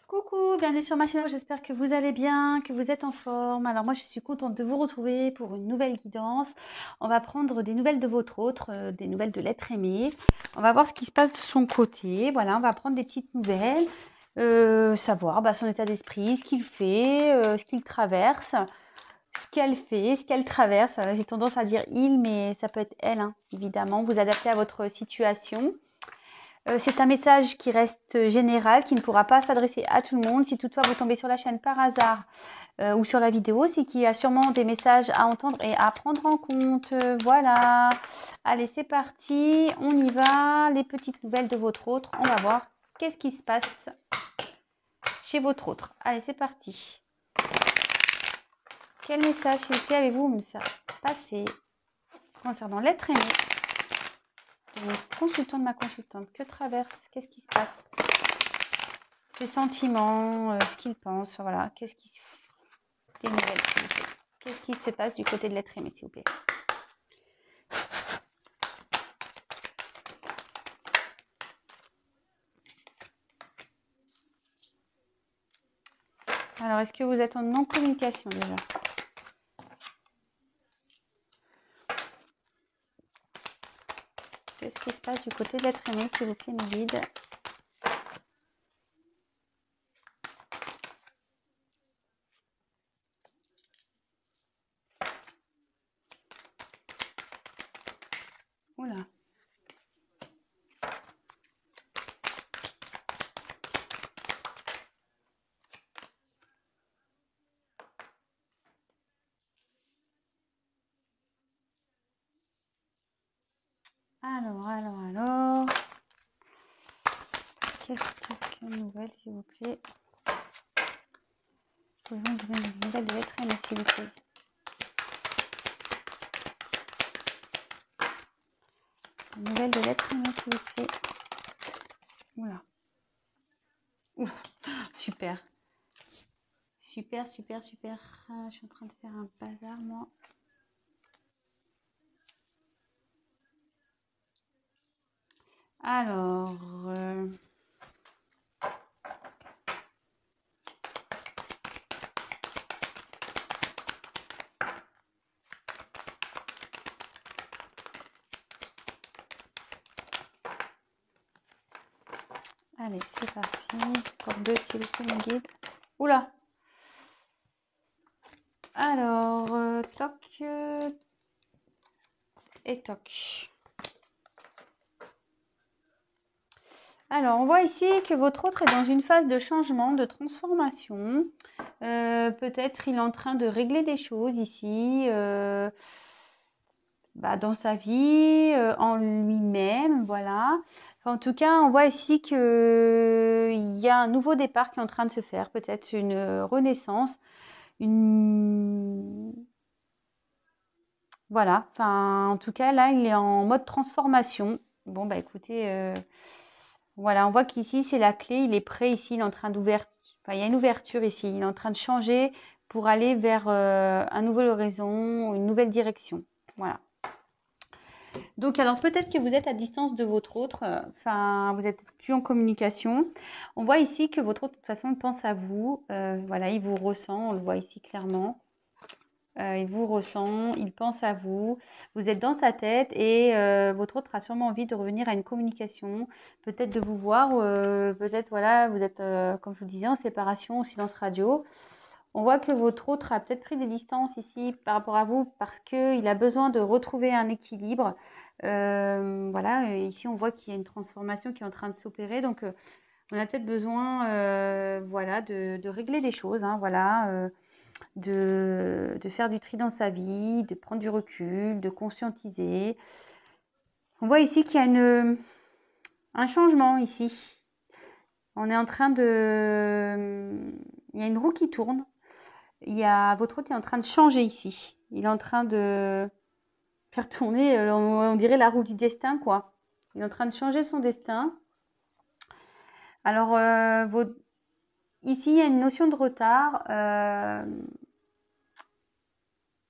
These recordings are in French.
Coucou, bienvenue sur ma chaîne, j'espère que vous allez bien, que vous êtes en forme. Alors moi je suis contente de vous retrouver pour une nouvelle guidance. On va prendre des nouvelles de votre autre, des nouvelles de l'être aimé. On va voir ce qui se passe de son côté. Voilà, on va prendre des petites nouvelles, savoir son état d'esprit, ce qu'il fait, ce qu'il traverse, ce qu'elle fait, ce qu'elle traverse. J'ai tendance à dire il, mais ça peut être elle, hein, évidemment. Vous adaptez à votre situation. C'est un message qui reste général, qui ne pourra pas s'adresser à tout le monde. Si toutefois vous tombez sur la chaîne par hasard ou sur la vidéo, c'est qu'il y a sûrement des messages à entendre et à prendre en compte. Voilà. Allez, c'est parti. On y va. Les petites nouvelles de votre autre. On va voir qu'est-ce qui se passe chez votre autre. Allez, c'est parti. Quel message, s'il vous plaît, avez-vous me faire passer concernant l'être aimé de mon consultant, de ma consultante? Que traverse? Qu'est-ce qui se passe? Ses sentiments, ce qu'il pense, voilà. Qu'est-ce qui se... Des nouvelles, s'il vous plaît. Qu'est-ce qui se passe du côté de l'être aimé, s'il vous plaît? Alors, est-ce que vous êtes en non-communication déjà? Qu'est-ce qui se passe du côté de l'être aimé, s'il vous plaît, mes guides? Oula. Alors. Qu'est-ce qu'une nouvelle, s'il vous plaît? Pouvez-vous me donner une nouvelle de l'être aimé, s'il vous plaît? Une nouvelle de l'être aimé, s'il vous plaît. Oula. Ouf, super. Super. Je suis en train de faire un bazar, moi. Alors, allez, c'est parti. Pour deux, s'il vous plaît, mon guide. Oula. Alors, toc et toc. Alors, on voit ici que votre autre est dans une phase de changement, de transformation. Peut-être il est en train de régler des choses ici, dans sa vie, en lui-même, voilà. Enfin, en tout cas, on voit ici qu'il y a un nouveau départ qui est en train de se faire, peut-être une renaissance, une... Voilà, enfin, en tout cas, là, il est en mode transformation. Bon, écoutez, voilà, on voit qu'ici, c'est la clé, il est prêt ici, il est en train d'ouvrir, enfin, il y a une ouverture ici, il est en train de changer pour aller vers un nouvel horizon, une nouvelle direction. Voilà. Donc, alors, peut-être que vous êtes à distance de votre autre, enfin, vous êtes plus en communication. On voit ici que votre autre, de toute façon, pense à vous. Voilà, il vous ressent, on le voit ici clairement. Il vous ressent, il pense à vous, vous êtes dans sa tête et votre autre a sûrement envie de revenir à une communication, peut-être de vous voir, peut-être voilà, vous êtes, comme je vous disais, en séparation, au silence radio. On voit que votre autre a peut-être pris des distances ici par rapport à vous parce qu'il a besoin de retrouver un équilibre. Voilà, ici on voit qu'il y a une transformation qui est en train de s'opérer, donc on a peut-être besoin voilà, de régler des choses, hein, voilà. De faire du tri dans sa vie, de prendre du recul, de conscientiser. On voit ici qu'il y a un changement ici. On est en train de... Il y a une roue qui tourne. Votre hôte est en train de changer ici. Il est en train de faire tourner, on dirait la roue du destin, quoi. Il est en train de changer son destin. Alors, ici, il y a une notion de retard.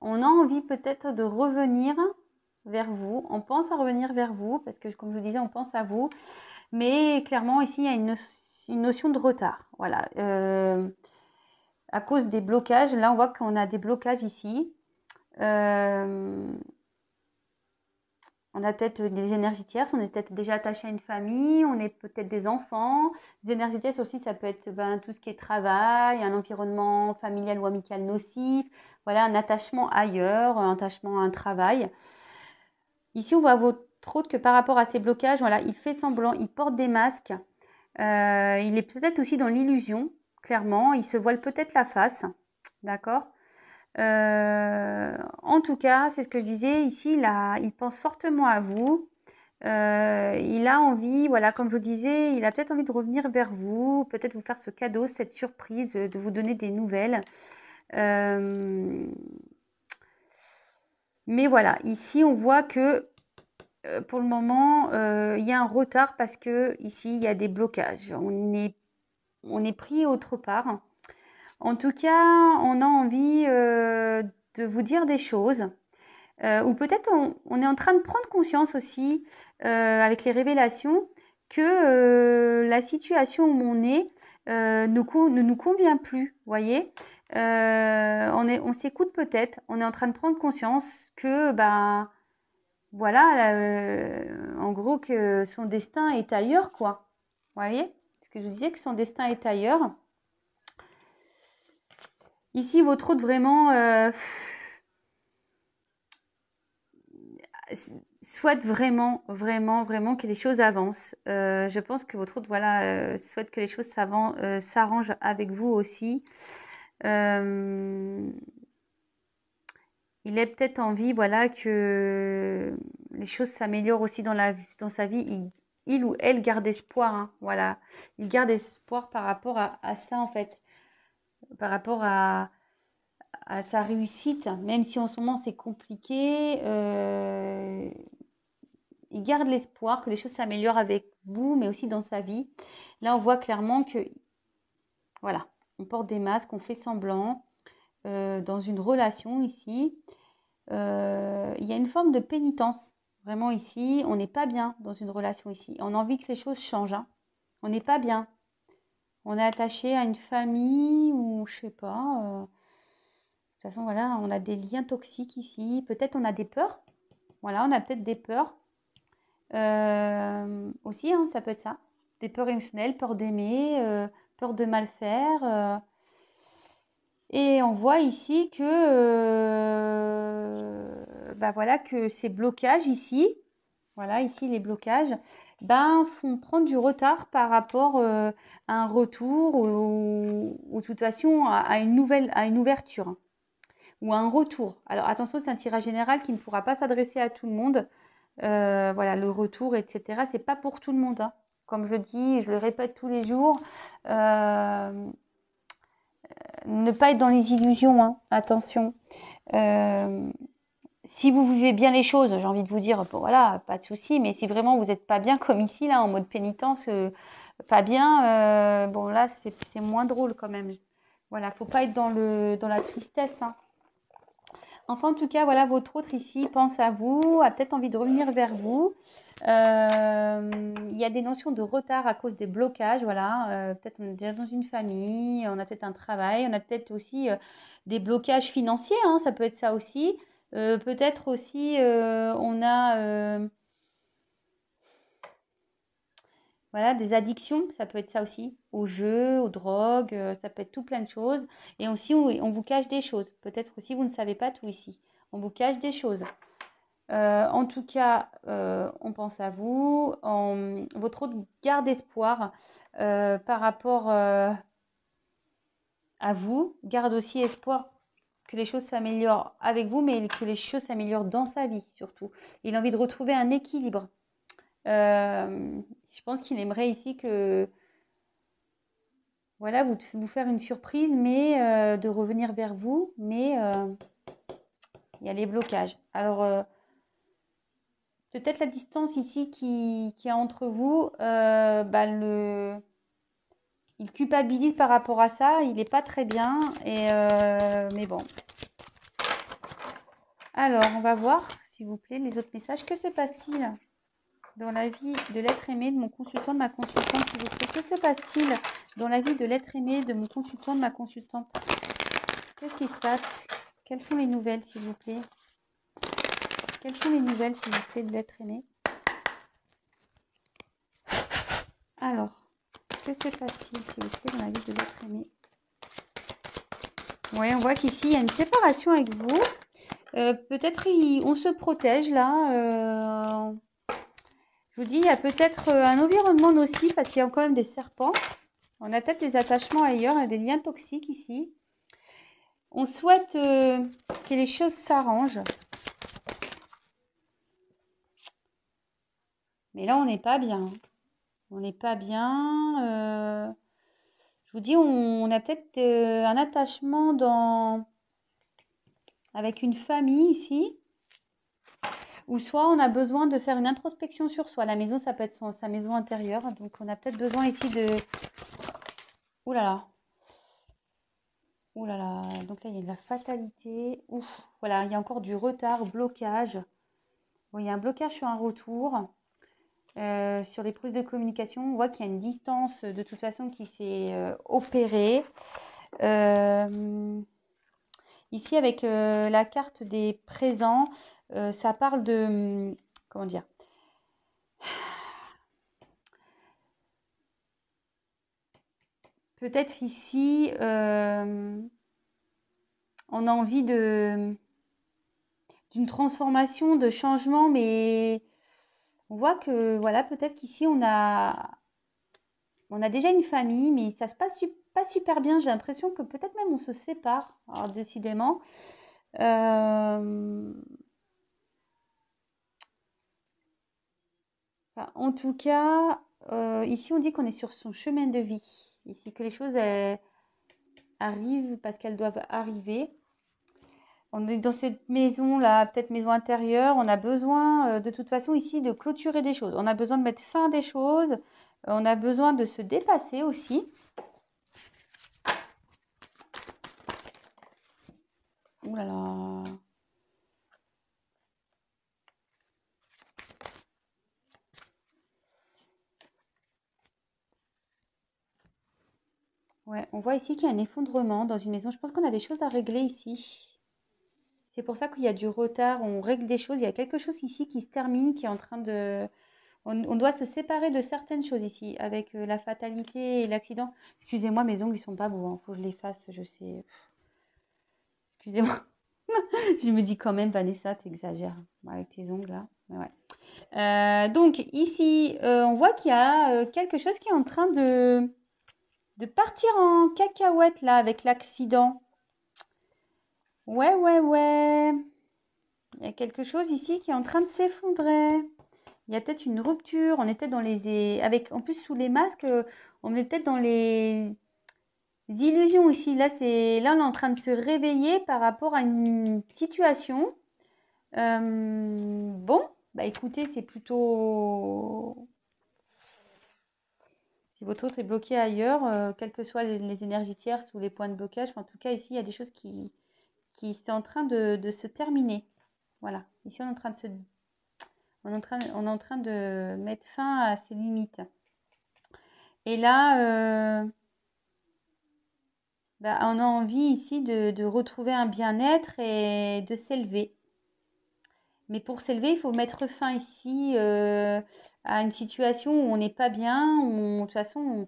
On a envie peut-être de revenir vers vous. On pense à revenir vers vous parce que, comme je vous disais, on pense à vous. Mais clairement, ici, il y a une une notion de retard. Voilà. À cause des blocages, là, on voit qu'on a des blocages ici. On a peut-être des énergies tierces, on est peut-être déjà attaché à une famille, on est peut-être des enfants. Les énergies tierces aussi, ça peut être tout ce qui est travail, un environnement familial ou amical nocif, voilà, un attachement ailleurs, un attachement à un travail. Ici, on voit votre autre que par rapport à ces blocages, voilà, il fait semblant, il porte des masques, il est peut-être aussi dans l'illusion, clairement, il se voile peut-être la face, d'accord? En tout cas, c'est ce que je disais ici, il pense fortement à vous. Il a envie, voilà, comme je vous disais, il a peut-être envie de revenir vers vous, peut-être vous faire ce cadeau, cette surprise, de vous donner des nouvelles. Mais voilà, ici, on voit que pour le moment, il y a un retard parce que ici, il y a des blocages. On est pris autre part. En tout cas, on a envie de vous dire des choses. Ou peut-être on est en train de prendre conscience aussi, avec les révélations, que la situation où on est ne nous convient plus, voyez. On s'écoute peut-être, on est en train de prendre conscience que, ben, voilà, en gros, que son destin est ailleurs, quoi. Vous voyez ce que je vous disais, que son destin est ailleurs. Ici, votre hôte vraiment souhaite vraiment, vraiment, vraiment que les choses avancent. Je pense que votre hôte, voilà, souhaite que les choses s'arrangent avec vous aussi. Il a peut-être envie, voilà, que les choses s'améliorent aussi dans sa vie. Il ou elle garde espoir, hein, voilà. Il garde espoir par rapport à ça, en fait. Par rapport à sa réussite, même si en ce moment c'est compliqué. Il garde l'espoir que les choses s'améliorent avec vous, mais aussi dans sa vie. Là, on voit clairement que, voilà, on porte des masques, on fait semblant dans une relation ici. Il y a une forme de pénitence, vraiment ici. On n'est pas bien dans une relation ici. On a envie que les choses changent, hein. On n'est pas bien. On est attaché à une famille ou je sais pas. De toute façon, voilà, on a des liens toxiques ici. Peut-être on a des peurs. Voilà, on a peut-être des peurs. Aussi, hein, ça peut être ça. Des peurs émotionnelles, peur d'aimer, peur de mal faire. Et on voit ici que, bah voilà, que ces blocages ici, voilà, ici les blocages, ben, font prendre du retard par rapport à un retour ou de toute façon à une ouverture, hein, ou à un retour. Alors attention, c'est un tirage général qui ne pourra pas s'adresser à tout le monde. Voilà, le retour, etc. C'est pas pour tout le monde, hein. Comme je dis, je le répète tous les jours, ne pas être dans les illusions, hein. Attention. Si vous vivez bien les choses, j'ai envie de vous dire, bon, voilà, pas de souci, mais si vraiment vous n'êtes pas bien comme ici, là, en mode pénitence, pas bien, bon, là, c'est moins drôle quand même. Voilà, faut pas être dans la tristesse, hein. Enfin, en tout cas, voilà, votre autre ici pense à vous, a peut-être envie de revenir vers vous. Il y a des notions de retard à cause des blocages, voilà. Peut-être on est déjà dans une famille, on a peut-être un travail, on a peut-être aussi des blocages financiers, hein, ça peut être ça aussi. Peut-être aussi on a voilà, des addictions, ça peut être ça aussi, aux jeux, aux drogues, ça peut être tout plein de choses. Et aussi, on vous cache des choses. Peut-être aussi, vous ne savez pas tout ici. On vous cache des choses. En tout cas, on pense à vous. Votre autre garde espoir par rapport à vous. Garde aussi espoir que les choses s'améliorent avec vous, mais que les choses s'améliorent dans sa vie surtout. Il a envie de retrouver un équilibre. Je pense qu'il aimerait ici que, voilà, vous faire une surprise, mais de revenir vers vous, mais il y a les blocages. Alors, peut-être la distance ici qui est entre vous, bah, il culpabilise par rapport à ça, il n'est pas très bien, mais bon. Alors, on va voir, s'il vous plaît, les autres messages. Que se passe-t-il? dans la vie de l'être aimé de mon consultant, de ma consultante, s'il vous plaît? Que se passe-t-il dans la vie de l'être aimé de mon consultant, de ma consultante? Qu'est-ce qui se passe? Quelles sont les nouvelles, s'il vous plaît? Quelles sont les nouvelles, s'il vous plaît, de l'être aimé? Alors, que se passe-t-il, s'il vous plaît, dans la vie de l'être aimé? Oui, on voit qu'ici, il y a une séparation avec vous. Peut-être on se protège là. Je vous dis, il y a peut-être un environnement nocif parce qu'il y a quand même des serpents. On a peut-être des attachements ailleurs, il y a des liens toxiques ici. On souhaite que les choses s'arrangent. Mais là, on n'est pas bien. On n'est pas bien. Je vous dis, on a peut-être un attachement avec une famille ici. Ou soit on a besoin de faire une introspection sur soi. La maison, ça peut être sa maison intérieure. Donc, on a peut-être besoin ici de... Ouh là là. Ouh là là. Donc là, il y a de la fatalité. Ouf. Voilà, il y a encore du retard, blocage. Bon, il y a un blocage sur un retour. Sur les prises de communication, on voit qu'il y a une distance de toute façon qui s'est opérée. Ici, avec la carte des présents, ça parle de... Comment dire? Peut-être ici, on a envie d'une transformation, de changement, mais on voit que, voilà, peut-être qu'ici, on a déjà une famille, mais ça se passe pas super bien. J'ai l'impression que peut-être même on se sépare, alors, décidément. Enfin, en tout cas, ici, on dit qu'on est sur son chemin de vie. Ici, que les choses arrivent parce qu'elles doivent arriver. On est dans cette maison-là, peut-être maison intérieure. On a besoin, de toute façon, ici, de clôturer des choses. On a besoin de mettre fin à des choses. On a besoin de se dépasser aussi. Ouh là là. Ouais, on voit ici qu'il y a un effondrement dans une maison. Je pense qu'on a des choses à régler ici. C'est pour ça qu'il y a du retard. On règle des choses. Il y a quelque chose ici qui se termine, qui est en train de... On doit se séparer de certaines choses ici, avec la fatalité et l'accident. Excusez-moi, mes ongles, ils sont pas beaux. Faut que je les fasse, je sais. Excusez-moi. Je me dis quand même, Vanessa, t'exagères avec tes ongles là. Mais ouais. Donc ici, on voit qu'il y a quelque chose qui est en train de partir en cacahuète là avec l'accident. Ouais, ouais, ouais. Il y a quelque chose ici qui est en train de s'effondrer. Il y a peut-être une rupture. On est peut-être dans les... En plus, sous les masques, on est peut-être dans les illusions ici. Là, on est en train de se réveiller par rapport à une situation. Bon, bah écoutez, c'est plutôt... Si votre autre est bloqué ailleurs, quelles que soient les énergies tierces ou les points de blocage, en tout cas, ici, il y a des choses qui sont en train de se terminer. Voilà. Ici, on est en train de mettre fin à ces limites. Et là, on a envie ici de retrouver un bien-être et de s'élever. Mais pour s'élever, il faut mettre fin ici à une situation où on n'est pas bien. De toute façon,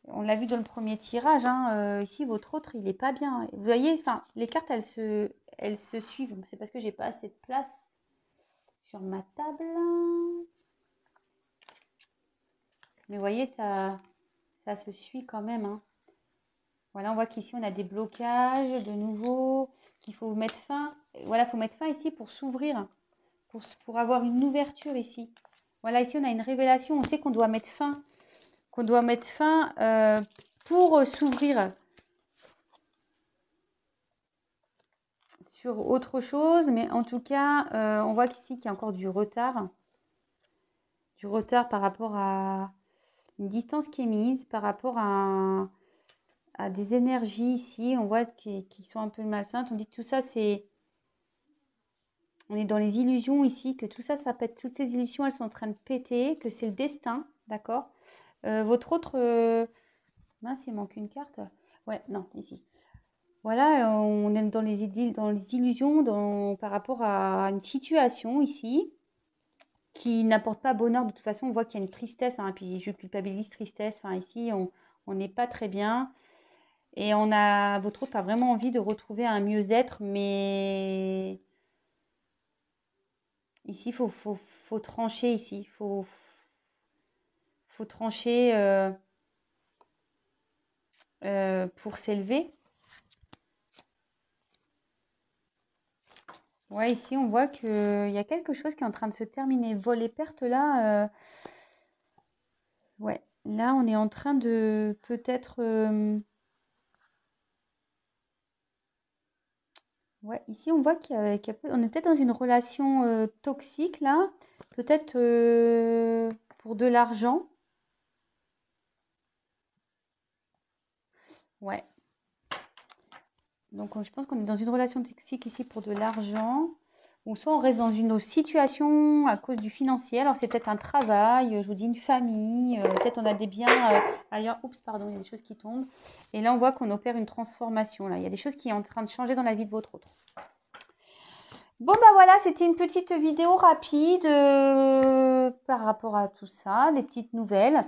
on l'a vu dans le premier tirage. Ici, votre autre, il n'est pas bien. Vous voyez, enfin, les cartes, elles se suivent. C'est parce que j'ai pas assez de place sur ma table. Mais vous voyez, ça se suit quand même. Hein. Voilà, on voit qu'ici, on a des blocages de nouveau, qu'il faut mettre fin. Voilà, il faut mettre fin ici pour s'ouvrir, pour avoir une ouverture ici. Voilà, ici, on a une révélation. On sait qu'on doit mettre fin, pour s'ouvrir sur autre chose. Mais en tout cas, on voit qu'ici, qu'il y a encore du retard. Du retard par rapport à une distance qui est mise, par rapport à des énergies ici. On voit qui sont un peu malsaines. On dit que tout ça, c'est On est dans les illusions ici, que tout ça, ça pète. Toutes ces illusions, elles sont en train de péter, que c'est le destin, d'accord? Votre autre... mince, il manque une carte. Ouais, non, ici. Voilà, on est dans les illusions par rapport à une situation ici qui n'apporte pas bonheur. De toute façon, on voit qu'il y a une tristesse, hein, puis je culpabilise, tristesse. Enfin, ici, on n'est pas très bien. Et votre autre a vraiment envie de retrouver un mieux-être, mais ici, faut trancher ici. Faut trancher pour s'élever. Ouais, ici, on voit qu'il y a quelque chose qui est en train de se terminer. Vol et perte, là, ouais. Là, on est en train de peut-être... ouais, ici, on voit on est peut-être dans une relation toxique, là. Peut-être pour de l'argent. Ouais. Donc, je pense qu'on est dans une relation toxique ici pour de l'argent. Ou soit on reste dans une autre situation à cause du financier. Alors, c'est peut-être un travail, je vous dis une famille. Peut-être on a des biens ailleurs. Oups, pardon, il y a des choses qui tombent. Et là, on voit qu'on opère une transformation. Là, il y a des choses qui sont en train de changer dans la vie de votre autre. Bon, bah voilà, c'était une petite vidéo rapide par rapport à tout ça, des petites nouvelles.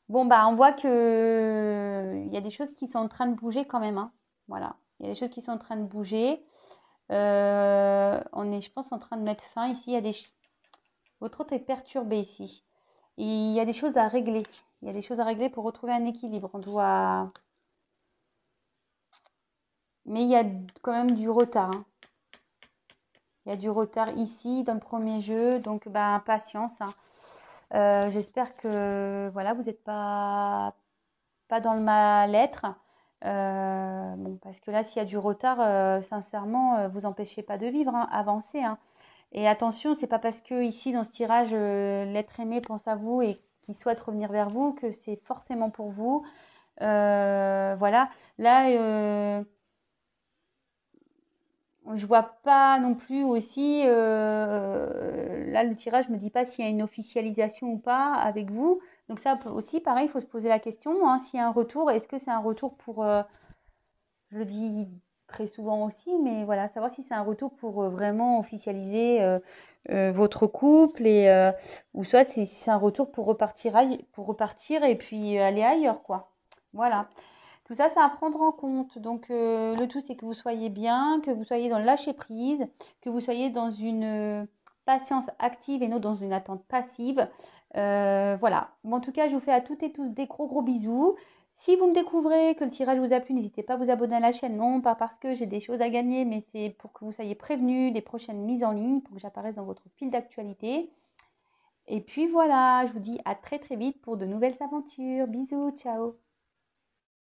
Bon, bah on voit que il y a des choses qui sont en train de bouger quand même, hein. Voilà, il y a des choses qui sont en train de bouger. On est, je pense, en train de mettre fin ici. Votre autre est perturbé ici. Et il y a des choses à régler. Il y a des choses à régler pour retrouver un équilibre. On doit... Mais il y a quand même du retard, hein. Il y a du retard ici dans le premier jeu. Donc, bah, patience, hein. J'espère que voilà, vous n'êtes pas dans le mal-être. Bon, parce que là, s'il y a du retard, sincèrement, vous empêchez pas de vivre, hein, avancez, hein. Et attention, c'est pas parce que ici dans ce tirage, l'être aimé pense à vous et qu'il souhaite revenir vers vous que c'est forcément pour vous. Voilà. Là, je vois pas non plus aussi. Là, le tirage me dit pas s'il y a une officialisation ou pas avec vous. Donc ça aussi, pareil, il faut se poser la question, hein, s'il y a un retour, est-ce que c'est un retour pour je le dis très souvent aussi, mais voilà, savoir si c'est un retour pour vraiment officialiser votre couple ou soit si c'est un retour pour repartir et puis aller ailleurs, quoi. Voilà. Tout ça, c'est à prendre en compte. Donc, le tout, c'est que vous soyez bien, que vous soyez dans le lâcher prise, que vous soyez dans une patience active et non dans une attente passive. Voilà. Bon, en tout cas, je vous fais à toutes et tous des gros gros bisous. Si vous me découvrez que le tirage vous a plu, n'hésitez pas à vous abonner à la chaîne. Non, pas parce que j'ai des choses à gagner, mais c'est pour que vous soyez prévenus des prochaines mises en ligne, pour que j'apparaisse dans votre fil d'actualité. Et puis voilà, je vous dis à très très vite pour de nouvelles aventures. Bisous, ciao.